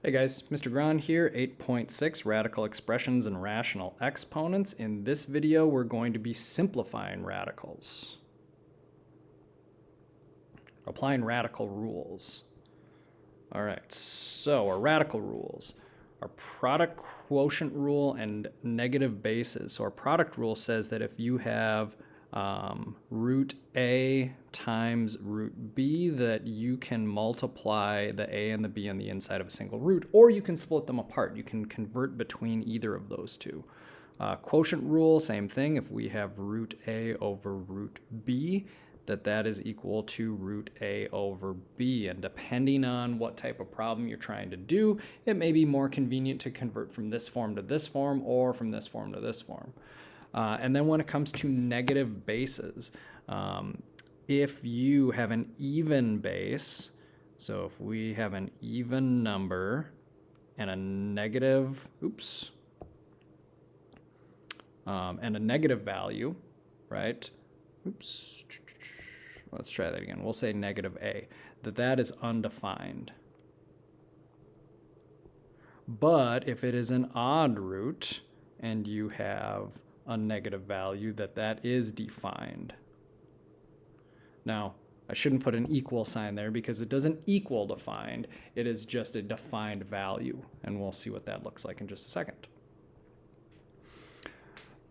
Hey guys, Mr. Gran here, 8.6 Radical Expressions and Rational Exponents. In this video, we're going to be simplifying radicals, applying radical rules. All right, so our radical rules are product quotient rule and negative bases. So our product rule says that if you have root A times root B, that you can multiply the A and the B on the inside of a single root, or you can split them apart. You can convert between either of those two. Quotient rule, same thing. If we have root A over root B, that is equal to root A over B. And depending on what type of problem you're trying to do, it may be more convenient to convert from this form to this form or from this form to this form. And then when it comes to negative bases, if you have an even base, so if we have an even number and a negative, and a negative value, right? Let's try that again. We'll say negative A, that is undefined. But if it is an odd root and you have a negative value, that is defined. Now, I shouldn't put an equal sign there because it doesn't equal defined. It is just a defined value, and we'll see what that looks like in just a second.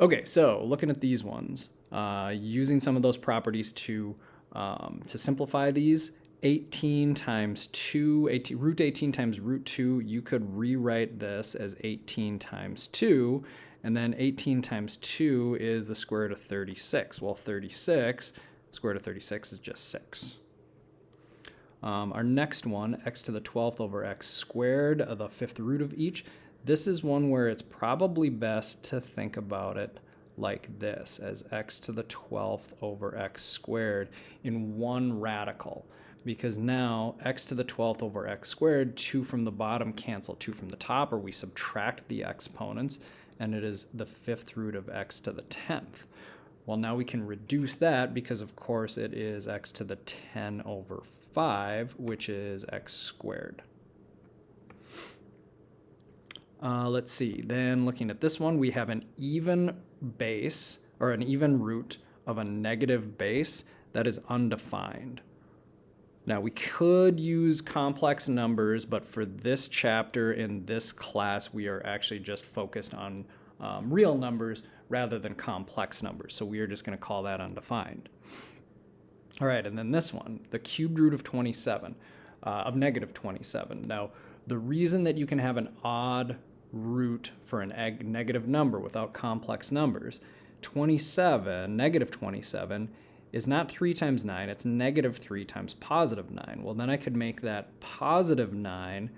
Okay, so looking at these ones, using some of those properties to simplify these, 18 times 2, root 18 times root 2, you could rewrite this as 18 times 2, and then 18 times 2 is the square root of 36. Well, 36, square root of 36 is just 6. Our next one, x to the 12th over x squared, the fifth root of each. This is one where it's probably best to think about it like this, as x to the 12th over x squared in one radical. Because now x to the 12th over x squared, 2 from the bottom cancel 2 from the top, or we subtract the exponents, and it is the fifth root of x to the 10th. Well, now we can reduce that because, of course, it is x to the 10 over 5, which is x squared. Let's see. Then looking at this one, we have an even base, or an even root of a negative base that is undefined. Now, we could use complex numbers, but for this chapter in this class, we are actually just focused on real numbers rather than complex numbers. So we are just going to call that undefined. All right, and then this one, the cubed root of 27, of negative 27. Now, the reason that you can have an odd root for a negative number without complex numbers, negative 27, is not 3 times 9, it's negative 3 times positive 9. Well, then I could make that positive 9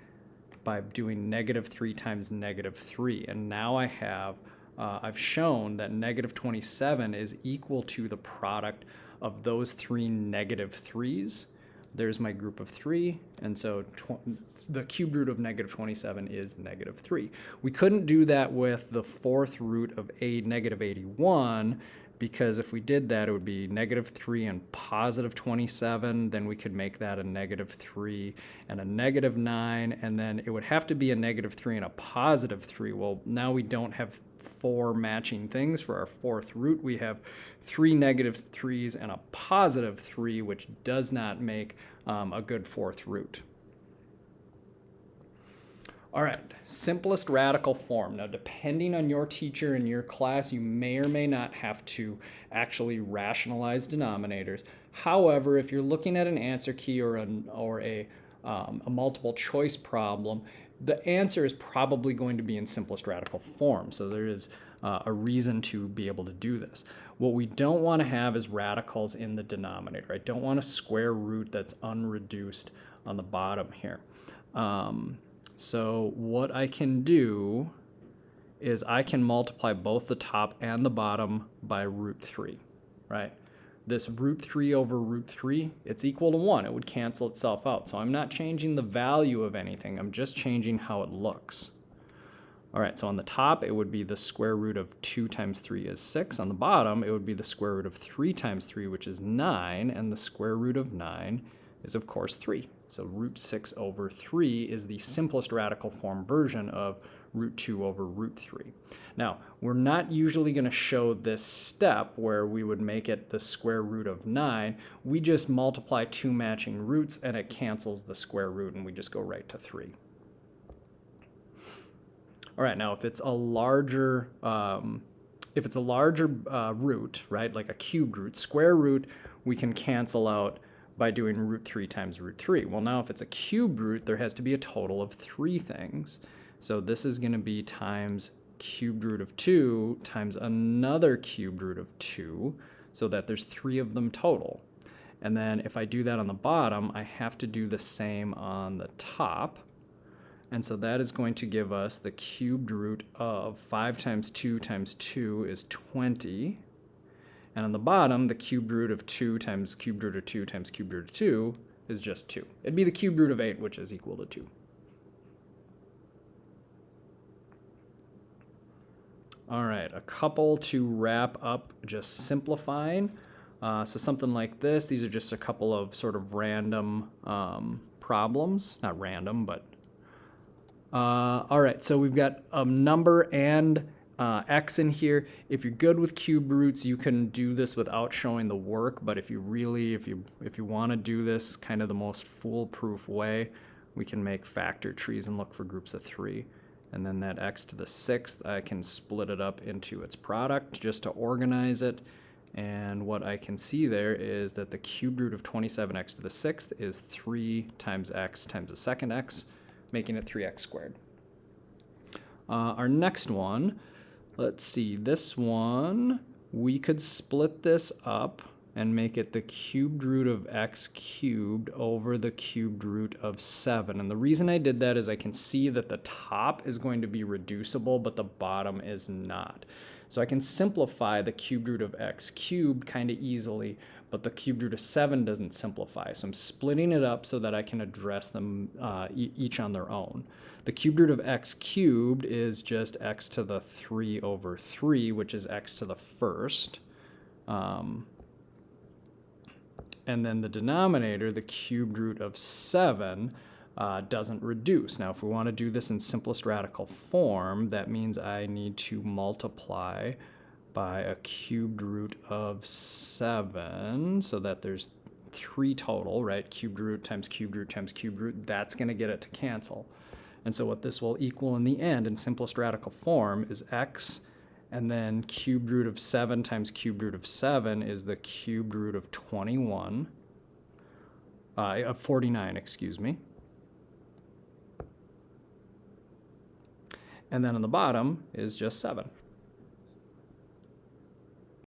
by doing negative 3 times negative 3. And now I have, I've shown that negative 27 is equal to the product of those three negative 3's. There's my group of 3, and so the cube root of negative 27 is negative 3. We couldn't do that with the fourth root of negative 81, because if we did that, it would be negative 3 and positive 27. Then we could make that a negative 3 and a negative 9, and then it would have to be a negative 3 and a positive 3. Well, now we don't have 4 matching things for our fourth root. We have 3 negative 3's and a positive 3, which does not make a good fourth root. All right, simplest radical form. Now, depending on your teacher in your class, you may or may not have to actually rationalize denominators. However, if you're looking at an answer key or a multiple choice problem, the answer is probably going to be in simplest radical form. So there is a reason to be able to do this. What we don't want to have is radicals in the denominator. I don't want a square root that's unreduced on the bottom here. So what I can do is I can multiply both the top and the bottom by root 3, right? This root 3 over root 3, it's equal to 1. It would cancel itself out. So I'm not changing the value of anything. I'm just changing how it looks. All right, so on the top, it would be the square root of 2 times 3 is 6. On the bottom, it would be the square root of 3 times 3, which is 9. And the square root of 9 is, of course, 3. So root 6 over 3 is the simplest radical form version of root 2 over root 3. Now, we're not usually going to show this step where we would make it the square root of 9. We just multiply two matching roots and it cancels the square root and we just go right to 3. All right, now if it's a larger root, right, like a cubed root, square root, we can cancel out by doing root 3 times root 3. Well, now if it's a cubed root, there has to be a total of 3 things. So this is going to be times cubed root of 2 times another cubed root of 2, so that there's 3 of them total. And then if I do that on the bottom, I have to do the same on the top. And so that is going to give us the cubed root of 5 times 2 times 2 is 20. And on the bottom, the cubed root of 2 times cubed root of 2 times cubed root of 2 is just 2. It'd be the cubed root of 8, which is equal to 2. All right, a couple to wrap up, just simplifying. So something like this, these are just a couple of sort of random problems. Not random, but... all right, so we've got a number and x in here. If you're good with cube roots, you can do this without showing the work, but if you want to do this kind of the most foolproof way, we can make factor trees and look for groups of 3. And then that x to the 6th, I can split it up into its product just to organize it. And what I can see there is that the cube root of 27x to the 6th is 3 times x times the second x, making it 3x squared. Our next one, let's see, this one, we could split this up and make it the cubed root of x cubed over the cubed root of 7. And the reason I did that is I can see that the top is going to be reducible, but the bottom is not. So I can simplify the cubed root of x cubed kind of easily, but the cubed root of 7 doesn't simplify. So I'm splitting it up so that I can address them each on their own. The cubed root of x cubed is just x to the 3 over 3, which is x to the first. And then the denominator, the cubed root of 7, doesn't reduce. Now, if we want to do this in simplest radical form, that means I need to multiply by a cubed root of 7, so that there's 3 total, right? Cubed root times cubed root times cubed root, that's going to get it to cancel. And so what this will equal in the end in simplest radical form is x, and then cubed root of 7 times cubed root of 7 is the cubed root of 49, excuse me. And then on the bottom is just 7.